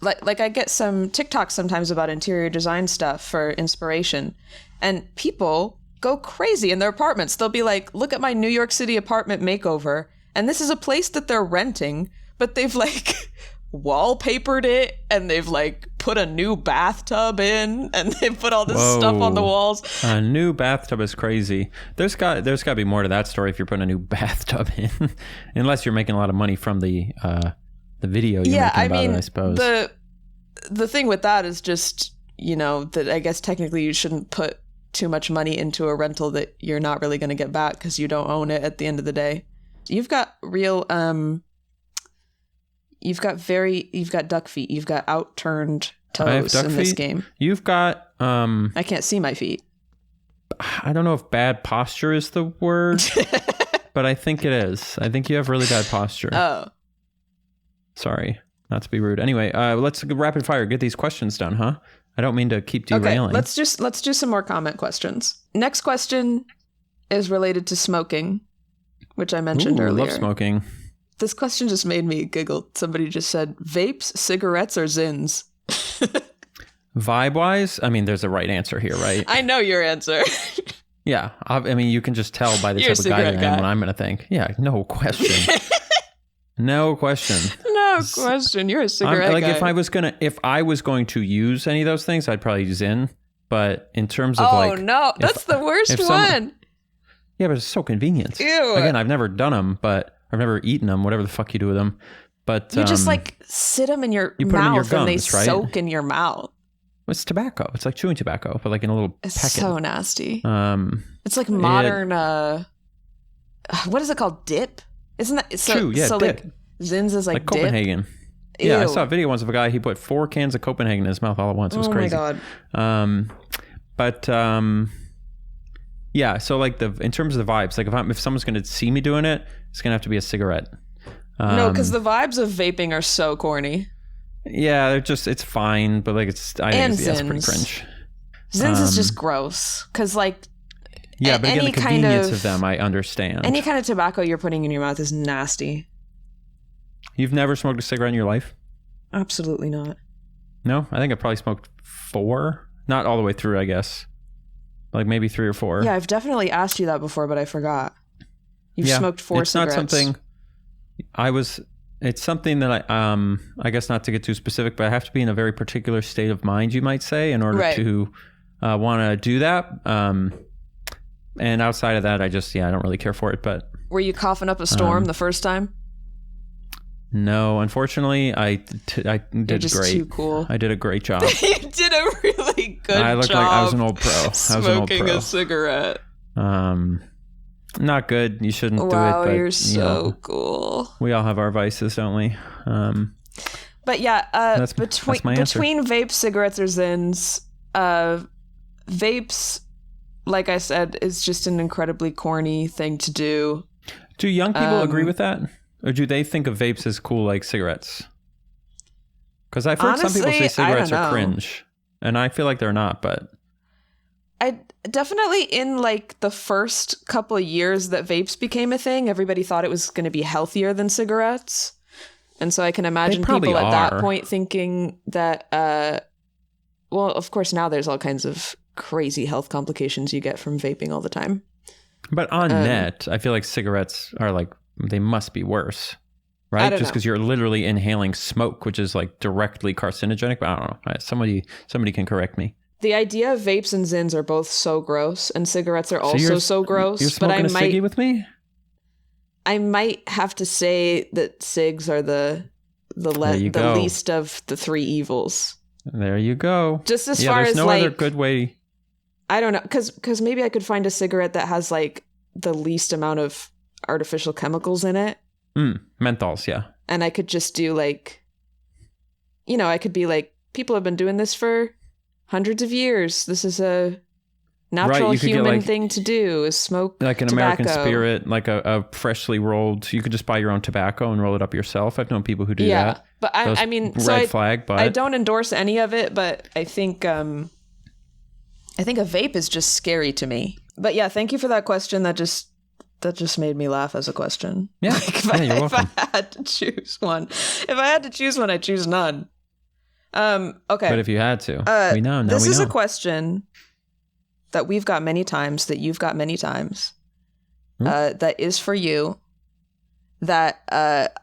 like I get some TikToks sometimes about interior design stuff for inspiration. And people go crazy in their apartments. They'll be like, look at my New York City apartment makeover. And this is a place that they're renting, but they've like wallpapered it and they've like put a new bathtub in and they've put all this stuff on the walls. A new bathtub is crazy. There's got to be more to that story if you're putting a new bathtub in, unless you're making a lot of money from the video you're making about it, I suppose. the thing with that is just, that I guess technically you shouldn't put too much money into a rental that you're not really going to get back because you don't own it at the end of the day. You've got real, you've got duck feet. You've got outturned toes in this game. You've got, I can't see my feet. I don't know if bad posture is the word, but I think it is. I think you have really bad posture. Oh. Sorry, not to be rude. Anyway, let's rapid fire. Get these questions done, huh? I don't mean to keep derailing. Okay, let's do some more comment questions. Next question is related to smoking, which I mentioned earlier. I love smoking. This question just made me giggle. Somebody just said, vapes, cigarettes, or Zins? Vibe-wise, I mean, there's a right answer here, right? I know your answer. Yeah, I mean, you can just tell by the type of guy that I am what I'm going to think. Yeah, no question. No question. No question. You're a cigarette guy. If I was going to use any of those things, I'd probably use Zyn. But in terms of no, that's the worst one. Yeah, but it's so convenient. Ew. Again, I've never done them, but I've never eaten them. Whatever the fuck you do with them, but you just sit them in your mouth and they soak in your mouth. It's tobacco. It's like chewing tobacco, but like in a little packet. It's so nasty. It's like modern. What is it called? Dip? Isn't that true? Yeah, so dip. Like Zins is like dip? Copenhagen. Ew. Yeah, I saw a video once of a guy. He put 4 cans of Copenhagen in his mouth all at once. It was crazy. Oh my god. Yeah. So like in terms of the vibes, like if someone's going to see me doing it, it's going to have to be a cigarette. No, because the vibes of vaping are so corny. Yeah, it's fine, but like I think that's pretty cringe. Zins is just gross because like. Yeah, but again, the convenience of them, I understand. Any kind of tobacco you're putting in your mouth is nasty. You've never smoked a cigarette in your life? Absolutely not. No? I think I probably smoked 4. Not all the way through, I guess. Like maybe 3 or 4. Yeah, I've definitely asked you that before, but I forgot. You've smoked 4 cigarettes. It's not something... It's something that I guess not to get too specific, but I have to be in a very particular state of mind, you might say, in order to want to do that. And outside of that, I don't really care for it. But were you coughing up a storm the first time? No, unfortunately, I did You're just great. Too cool. I did a great job. You did a really good job. I looked like I was an old pro. Smoking a cigarette. Not good. You shouldn't do it. Wow, but, you're so cool. We all have our vices, don't we? But yeah, that's my answer. Between vapes, cigarettes, or Zins, vapes, like I said, is just an incredibly corny thing to do. Do young people agree with that? Or do they think of vapes as cool like cigarettes? Because I've heard some people say cigarettes are cringe. And I feel like they're not, but... I definitely, in like the first couple of years that vapes became a thing, everybody thought it was going to be healthier than cigarettes. And so I can imagine people at that point thinking that, well, of course, now there's all kinds of crazy health complications you get from vaping all the time. But on net, I feel like cigarettes are like, they must be worse, right? Just because you're literally inhaling smoke, which is like directly carcinogenic. But I don't know. Somebody can correct me. The idea of vapes and Zins are both so gross, and cigarettes are also so gross. You're smoking a ciggy with me? I might have to say that cigs are the least of the 3 evils. There you go. Just as far as there's no other good way. I don't know, because maybe I could find a cigarette that has like the least amount of artificial chemicals in it. Menthols, yeah. And I could just do like, I could be like, people have been doing this for hundreds of years. This is a natural human thing to do, is smoke like an tobacco. American Spirit, like a freshly rolled. You could just buy your own tobacco and roll it up yourself. I've known people who do that. But I mean, red flag. But I don't endorse any of it. But I think a vape is just scary to me. But yeah, thank you for that question. That just made me laugh as a question. Yeah, you're welcome. If I had to choose one, I'd choose none. Okay. But if you had to, we know. This is a question that we've got many times, that you've got many times, that is for you, that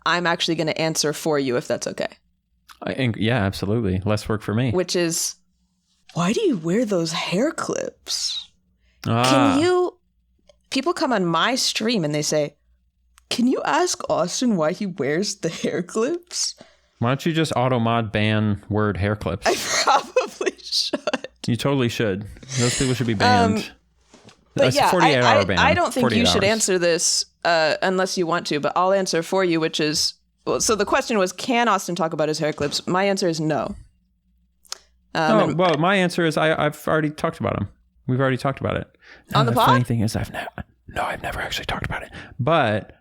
I'm actually going to answer for you, if that's okay. Yeah, absolutely. Less work for me. Which is, why do you wear those hair clips? Can you... People come on my stream and they say, can you ask Austin why he wears the hair clips? Why don't you just auto mod ban word hair clips? I probably should. You totally should. Those people should be banned. But yeah, 48-hour ban. I don't think you should 48 hours. answer this unless you want to, but I'll answer for you, which is, well, so the question was, can Austin talk about his hair clips? My answer is no. No, well, my answer is I've already talked about them. We've already talked about it. On the pod? Funny thing is, I've never actually talked about it. But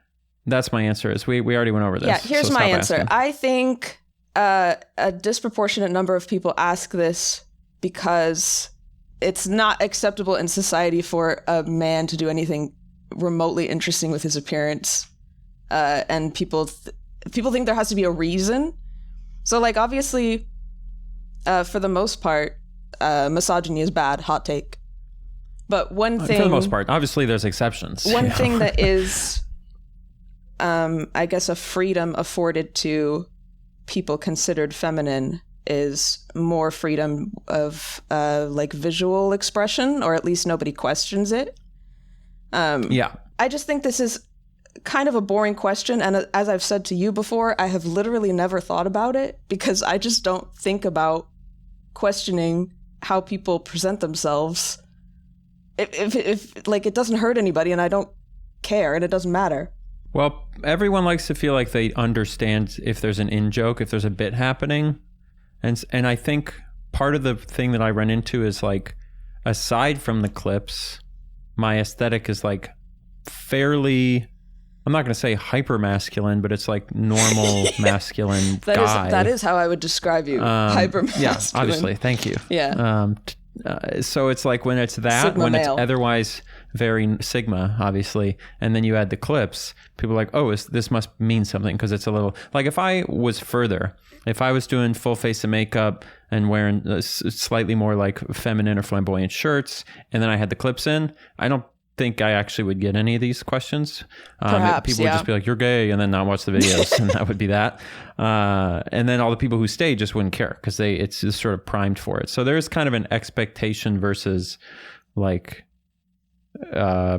that's my answer. Is we already went over this. Yeah, here's so my stop answer. asking. I think a disproportionate number of people ask this because it's not acceptable in society for a man to do anything remotely interesting with his appearance, and people think there has to be a reason. So, like, obviously, for the most part, misogyny is bad. Hot take. But one thing, for the most part, obviously, there's exceptions. One thing that is, I guess, a freedom afforded to people considered feminine is more freedom of like visual expression, or at least nobody questions it. Yeah. I just think this is kind of a boring question, and as I've said to you before, I have literally never thought about it because I just don't think about questioning how people present themselves. If like, it doesn't hurt anybody and I don't care and it doesn't matter. Well, everyone likes to feel like they understand if there's an in-joke, if there's a bit happening. And I think part of the thing that I run into is, like, aside from the clips, my aesthetic is, like, fairly, I'm not going to say hyper masculine, but it's like normal masculine guy. That is how I would describe you. Hyper masculine. Yeah, obviously. Thank you. Yeah. So it's like when it's that, Sigma when male. it's otherwise very Sigma, obviously, and then you add the clips, people are like, oh, this must mean something because it's a little, like, if I was further, if I was doing full face of makeup and wearing slightly more like feminine or flamboyant shirts, and then I had the clips in, I don't think I actually would get any of these questions. Perhaps, people would just be like, you're gay, and then not watch the videos, and that would be that. And then all the people who stay just wouldn't care because it's just sort of primed for it. So there's kind of an expectation versus, like,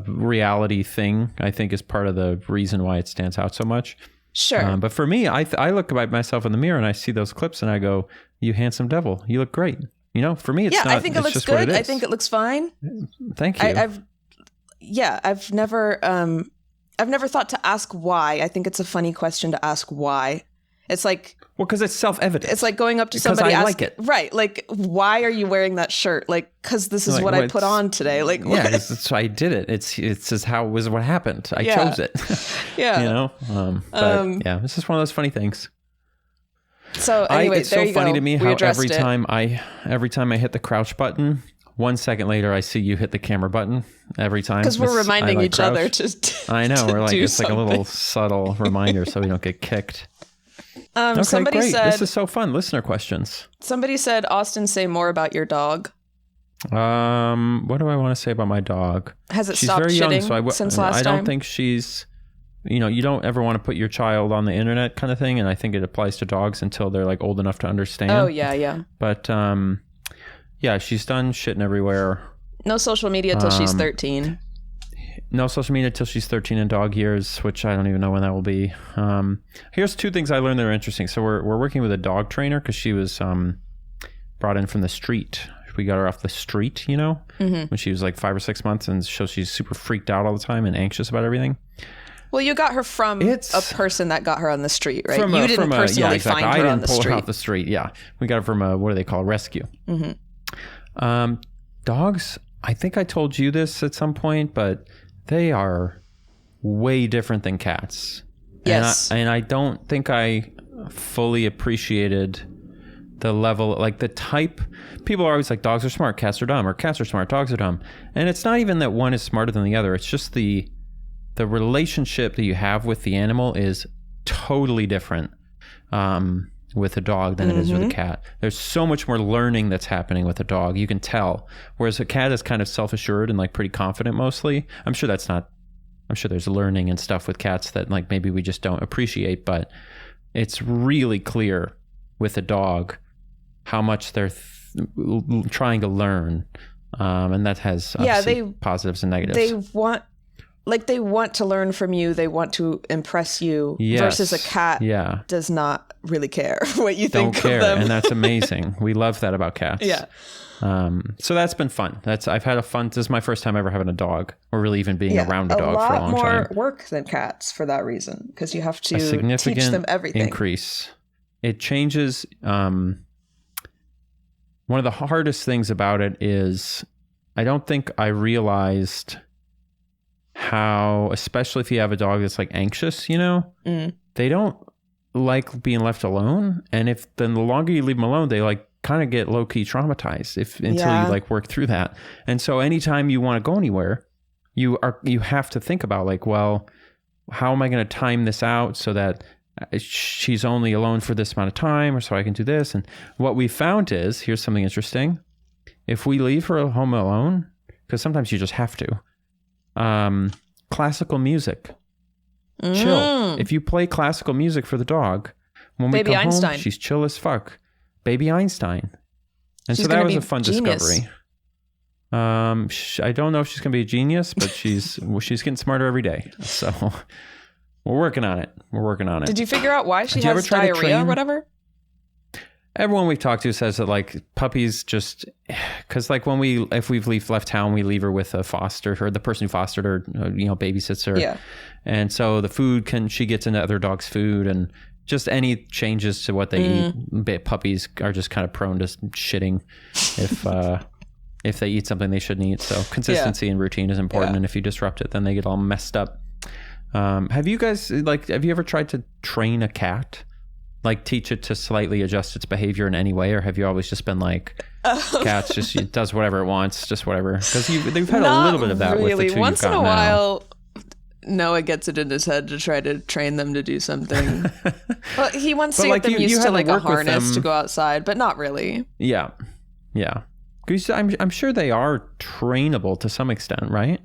reality thing, I think, is part of the reason why it stands out so much. Sure. But for me, I look at myself in the mirror and I see those clips and I go, you handsome devil, you look great. You know, for me, it's not. I think it looks good. I think it looks fine. Thank you. I've never thought to ask why. I think it's a funny question to ask why. It's like, well, because it's self-evident. It's like going up to because somebody, I like it. Right? Like, why are you wearing that shirt? Like, because this is like, what I put on today. Like, yeah, that's I did it. It's just how it was what happened. I chose it. Yeah, you know. But yeah, it's just one of those funny things. So anyway, it's so funny to me how every it. time I hit the crouch button, 1 second later I see you hit the camera button every time because we're reminding each other to. I know, we're like, it's something. like a little subtle reminder so we don't get kicked. Okay, somebody great. said, this is so fun. Listener questions. Somebody said, Austin, say more about your dog. What do I want to say about my dog? Has it she's stopped very shitting young, so since last I time? don't think she's, you don't ever want to put your child on the internet kind of thing. And I think it applies to dogs until they're like old enough to understand. Oh, yeah. But yeah, she's done shitting everywhere. No social media till she's 13. No social media till she's 13 in dog years, which I don't even know when that will be. Here's 2 things I learned that are interesting. So we're working with a dog trainer because she was brought in from the street. We got her off the street, when she was like 5 or 6 months, and so she's super freaked out all the time and anxious about everything. Well, you got her from a person that got her on the street, right? You didn't personally find her on the street. I didn't pull her off the street. Yeah, we got her from what do they call rescue? Mm-hmm. Dogs. I think I told you this at some point, but they are way different than cats. Yes. And I don't think I fully appreciated the level, like the type. People are always like, dogs are smart, cats are dumb, or cats are smart, dogs are dumb. And it's not even that one is smarter than the other. It's just the relationship that you have with the animal is totally different with a dog than it is with a cat. There's so much more learning that's happening with a dog. You can tell. Whereas a cat is kind of self-assured and like pretty confident mostly. I'm sure there's learning and stuff with cats that like maybe we just don't appreciate, but it's really clear with a dog how much they're trying to learn. And that has obviously positives and negatives. They want like they want to learn from you, they want to impress you, versus a cat does not really care what you think of them. And that's amazing. We love that about cats. Yeah. So that's been fun. I've had a fun. This is my first time ever having a dog, or really even being around a dog for a long time. A lot more work than cats for that reason, because you have to teach them everything. Increase. It changes. One of the hardest things about it is, I don't think I realized how, especially if you have a dog that's like anxious, they don't like being left alone, and the longer you leave them alone, they like kind of get low-key traumatized until you like work through that. And so anytime you want to go anywhere, you have to think about like, well, how am I going to time this out so that she's only alone for this amount of time, or so I can do this. And what we found is, here's something interesting. If we leave her home alone, because sometimes you just have to, classical music, chill. If you play classical music for the dog, when we come home, she's chill as fuck. Baby Einstein. And so that was a fun discovery. I don't know if she's going to be a genius, but she's getting smarter every day. So we're working on it. Did you figure out why she has diarrhea or whatever? Everyone we've talked to says that like puppies just, because like if we've left town, we leave her with a foster, or the person who fostered her, babysits her. Yeah. And so she gets into other dogs' food, and just any changes to what they eat. Puppies are just kind of prone to shitting if they eat something they shouldn't eat. So consistency and routine is important. And if you disrupt it, then they get all messed up. Have you ever tried to train a cat? Like teach it to slightly adjust its behavior in any way? Or have you always just been like, cats just it does whatever it wants, just whatever? Because they've had a little bit of that with the two Once you've got in a now. while, Noah gets it in his head to try to train them to do something. Well, he wants to get them used to like a harness to go outside, but not really. Yeah. Because I'm sure they are trainable to some extent, right?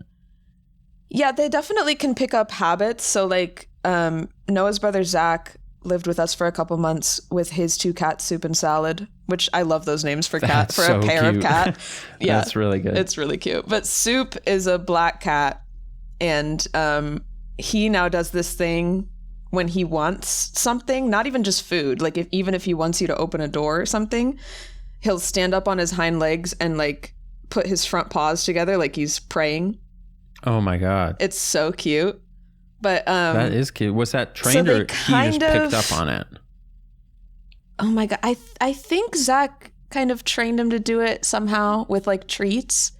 Yeah, they definitely can pick up habits. So like Noah's brother Zach lived with us for a couple months with his two cats, Soup and Salad, which I love those names for cat, for a pair of cat. Yeah, that's really good. It's really cute. But Soup is a black cat, and he now does this thing when he wants something, not even just food. Like even if he wants you to open a door or something, he'll stand up on his hind legs and like put his front paws together like he's praying. Oh my God. It's so cute. But that is cute. Was that trained, or he just picked up on it? Oh my God. I think Zach kind of trained him to do it somehow with like treats.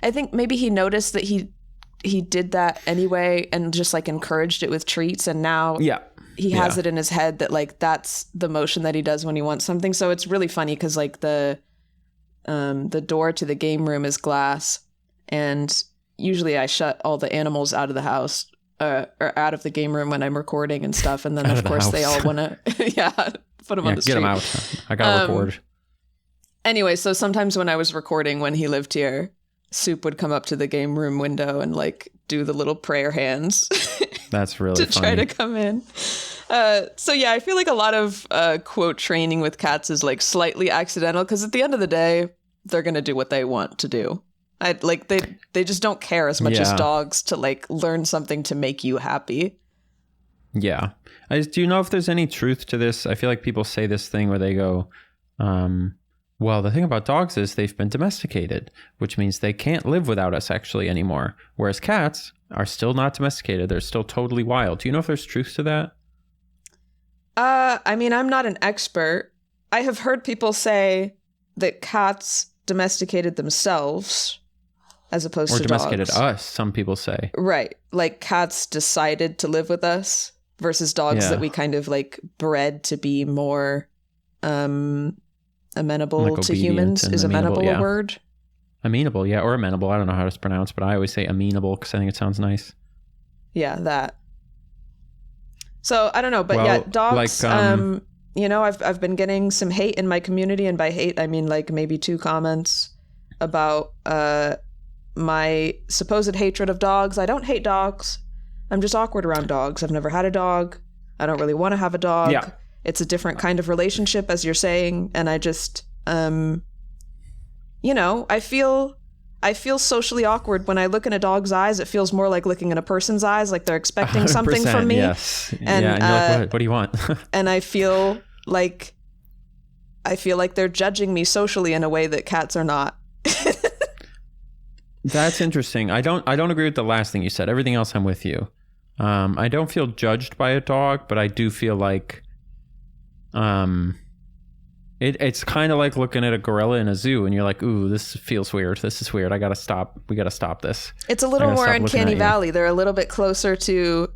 I think maybe he noticed that he did that anyway and just like encouraged it with treats, and now he has it in his head that like that's the motion that he does when he wants something. So it's really funny because like the door to the game room is glass, and usually I shut all the animals out of the house or out of the game room when I'm recording and stuff, and then of course they all want to put them on the street. Get them out. I gotta record. Anyway, so sometimes when I was recording when he lived here, Soup would come up to the game room window and like do the little prayer hands. That's really to funny. Try to come in. So yeah, I feel like a lot of quote training with cats is like slightly accidental, because at the end of the day, they're gonna do what they want to do. They just don't care as much as dogs to like learn something to make you happy. Yeah. Do you know if there's any truth to this? I feel like people say this thing where they go, well, the thing about dogs is they've been domesticated, which means they can't live without us actually anymore. Whereas cats are still not domesticated. They're still totally wild. Do you know if there's truth to that? I mean, I'm not an expert. I have heard people say that cats domesticated themselves as opposed to dogs. Or domesticated us, some people say. Right. Like cats decided to live with us versus dogs that we kind of like bred to be more amenable like to humans. Is amenable a word? Amenable, yeah, or amenable. I don't know how it's pronounced, but I always say amenable because I think it sounds nice. Yeah, that. So I don't know, but dogs. Like, I've been getting some hate in my community, and by hate I mean like maybe 2 comments about my supposed hatred of dogs. I don't hate dogs. I'm just awkward around dogs. I've never had a dog. I don't really want to have a dog. Yeah. It's a different kind of relationship, as you're saying, and I just I I feel socially awkward when I look in a dog's eyes. It feels more like looking in a person's eyes, like they're expecting something from me. Yes. And, yeah. And you're like, what do you want? And I feel like they're judging me socially in a way that cats are not. That's interesting. I don't agree with the last thing you said. Everything else, I'm with you. I don't feel judged by a dog, but I do feel like, it's kind of like looking at a gorilla in a zoo, and you're like, "Ooh, this feels weird. This is weird. I gotta stop. We gotta stop this." It's a little more uncanny valley. They're a little bit closer to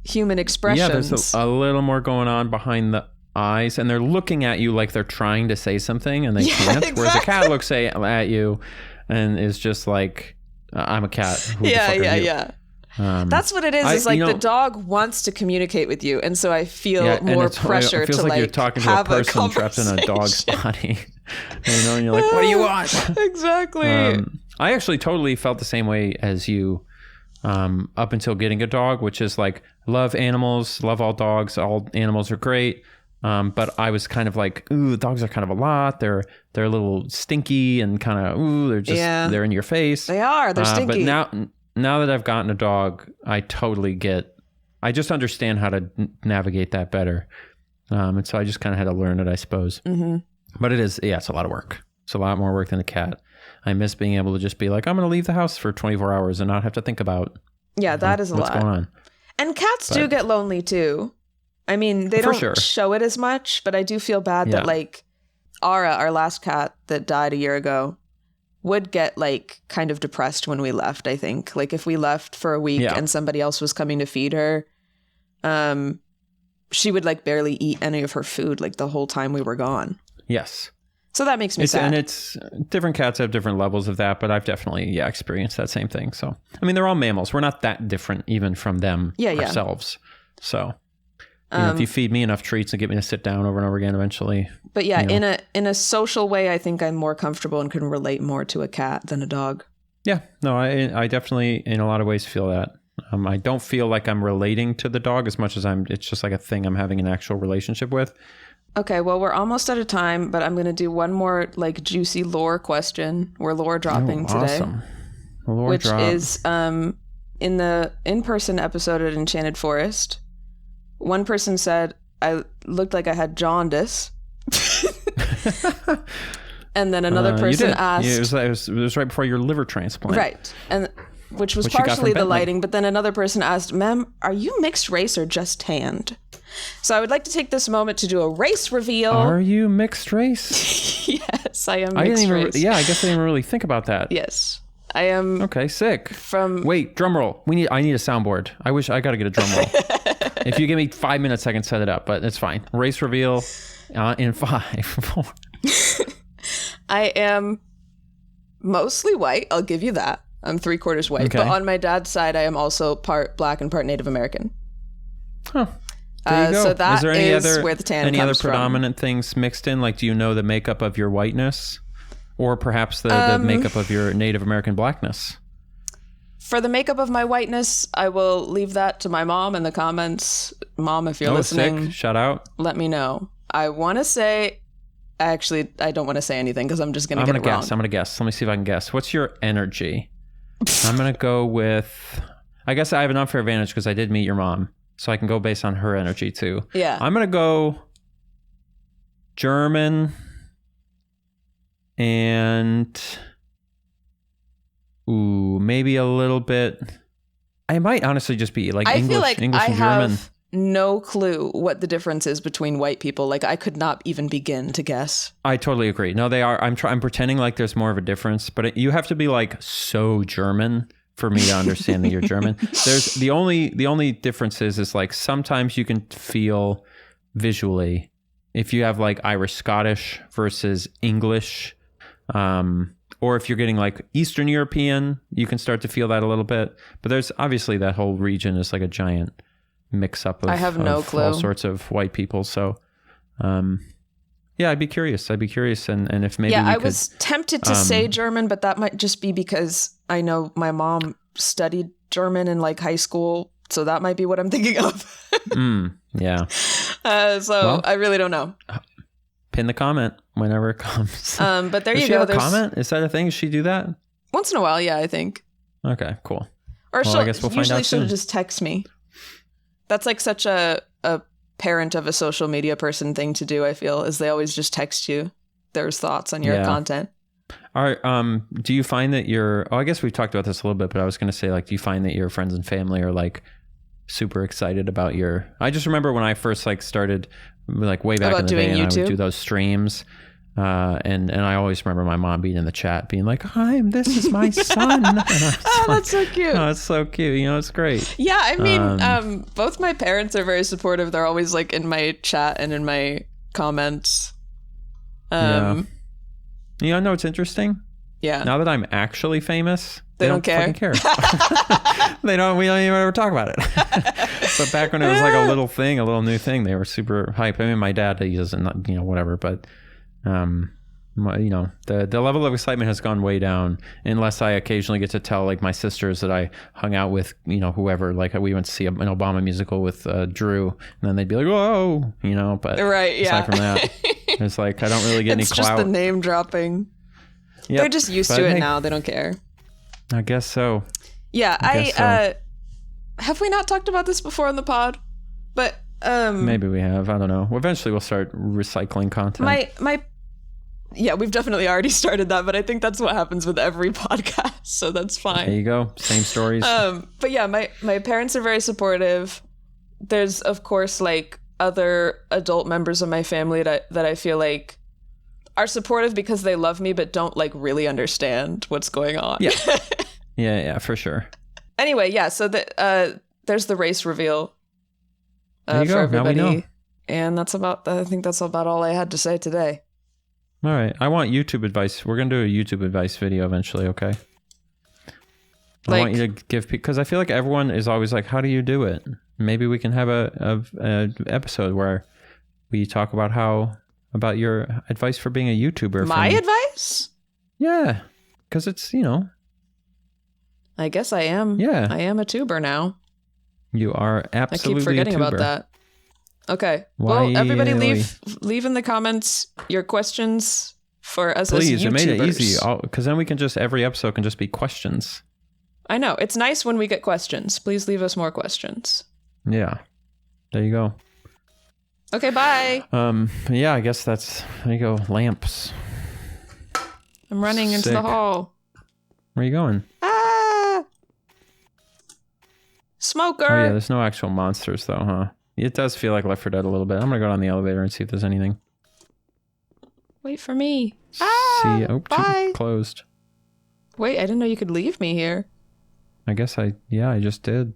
human expressions. Yeah, there's a little more going on behind the eyes, and they're looking at you like they're trying to say something, and they can't. Exactly. Whereas a cat looks at you, and is just like, "I'm a cat." Who the fuck are you? Yeah. That's what it is. It's like the dog wants to communicate with you, and so I feel more pressure it feels to like you're talking to a person trapped in a dog's body. And you're like, "What do you want?" Exactly. I actually totally felt the same way as you, up until getting a dog, which is like, love animals, love all dogs, all animals are great. But I was kind of like, ooh, dogs are kind of a lot. They're a little stinky and kind of, ooh, they're in your face. They are. They're stinky. But now that I've gotten a dog, I just understand how to navigate that better. And so I just kind of had to learn it, I suppose. Mm-hmm. But it's a lot of work. It's a lot more work than a cat. I miss being able to just be like, I'm going to leave the house for 24 hours and not have to think about that is a lot. What's going on. And cats do get lonely too. I mean, they don't show it as much, but I do feel bad that like Ara, our last cat that died a year ago, would get like kind of depressed when we left, I think. Like if we left for a week and somebody else was coming to feed her, she would like barely eat any of her food like the whole time we were gone. Yes. So that makes me sad. And it's different cats have different levels of that, but I've definitely experienced that same thing. So I mean, they're all mammals. We're not that different even from them ourselves. So if you feed me enough treats and get me to sit down over and over again eventually. But in a social way, I think I'm more comfortable and can relate more to a cat than a dog. Yeah, no, I definitely in a lot of ways feel that. I don't feel like I'm relating to the dog as much as it's just like a thing I'm having an actual relationship with. Okay, well, we're almost out of time, but I'm going to do one more like juicy lore question. We're lore dropping today. Lore which drop. Is in the in-person episode at Enchanted Forest, one person said I looked like I had jaundice. And then another person asked... Yeah, it was right before your liver transplant. Right, and which was partially the lighting, but then another person asked, "Ma'am, are you mixed race or just tanned?" So I would like to take this moment to do a race reveal. Are you mixed race? Yes, I am mixed race. I guess I didn't really think about that. Yes, I am. Okay, sick. Wait, drum roll. I need a soundboard. I got to get a drum roll. If you give me 5 minutes, I can set it up, but it's fine. Race reveal in 5, 4. I am mostly white. I'll give you that. I'm 3/4 white. Okay. But on my dad's side, I am also part Black and part Native American. Huh. There you go. So that is where the tan comes from. Any other predominant things mixed in? Like, do you know the makeup of your whiteness? Or perhaps the makeup of your Native American blackness? For the makeup of my whiteness, I will leave that to my mom in the comments. Mom, if you're listening, sick. Shout out. Let me know. I want to say... Actually, I don't want to say anything because I'm just going to get it wrong. I'm going to guess. Let me see if I can guess. What's your energy? I'm going to go with... I guess I have an unfair advantage because I did meet your mom. So I can go based on her energy too. Yeah. I'm going to go German and... Ooh, maybe a little bit... I might honestly just be like English and German. No clue what the difference is between white people. Like I could not even begin to guess. I totally agree. No, they are. I'm pretending like there's more of a difference, but you have to be like so German for me to understand that you're German. There's the only difference is like sometimes you can feel visually if you have like Irish Scottish versus English, or if you're getting like Eastern European, you can start to feel that a little bit. But there's obviously that whole region is like a giant mix up of, I have no clue. All sorts of white people. So, I'd be curious. And if maybe I was tempted to say German, but that might just be because I know my mom studied German in like high school. So that might be what I'm thinking of. Yeah. I really don't know. Pin the comment whenever it comes. But there Does you she go. Have a comment? Is that a thing? Does she do that? Once in a while, yeah, I think. Okay, cool. Or Well, I guess we'll find usually out she'll soon. just text me. That's like such a parent of a social media person thing to do, I feel, is they always just text you their thoughts on your Yeah. content. Do you find that I guess we talked about this a little bit, but I was going to say, like, do you find that your friends and family are like super excited about I just remember when I first like started like way back About in the doing day and I YouTube? would do those streams. And I always remember my mom being in the chat being like, "Hi, this is my son." And I was Oh, like, that's so cute. "Oh, it's so cute. You know, it's great." Yeah, I mean, both my parents are very supportive. They're always like in my chat and in my comments. Yeah. You know what's interesting? Yeah. Now that I'm actually famous, They don't fucking care. We don't even ever talk about it. But back when it was like a little thing, a little new thing, they were super hype. I mean, my dad, he doesn't, whatever, but the level of excitement has gone way down unless I occasionally get to tell like my sisters that I hung out with, whoever, like we went to see an Obama musical with Drew, and then they'd be like, "Whoa," but Right, yeah. aside from that, it's like I don't really get It's any just clout. the name dropping. Yep. They're just used But to it hey, now. They don't care. I guess so. Yeah, I guess so. Have we not talked about this before on the pod? But Maybe we have. I don't know. Eventually, we'll start recycling content. Yeah, we've definitely already started that, but I think that's what happens with every podcast, so that's fine. There you go. Same stories. But yeah, my parents are very supportive. There's of course like other adult members of my family that I feel like are supportive because they love me but don't like really understand what's going on. Yeah. Yeah, for sure. Anyway, yeah, so there's the race reveal There you for go. Now we everybody. know. And I think that's about all I had to say today. All right. I want YouTube advice. We're going to do a YouTube advice video eventually, okay? I want you to give, because I feel like everyone is always like, how do you do it? Maybe we can have a episode where we talk about your advice for being a YouTuber. My advice? Yeah. Because it's, I guess I am. Yeah. I am a tuber now. You are absolutely I keep forgetting a tuber. about that. Okay. Why- Well, everybody leave in the comments your questions for us as Please, YouTubers. it made it easy. Because then we can every episode can just be questions. I know. It's nice when we get questions. Please leave us more questions. Yeah. There you go. Okay, bye. Yeah, I guess there you go. Lamps. I'm running into Sick. the hall. Where are you going? Ah! Smoker! Oh, yeah, there's no actual monsters, though, huh? It does feel like Left 4 Dead a little bit. I'm going to go down the elevator and see if there's anything. Wait for me. See, bye. Closed. Wait, I didn't know you could leave me here. I guess I just did.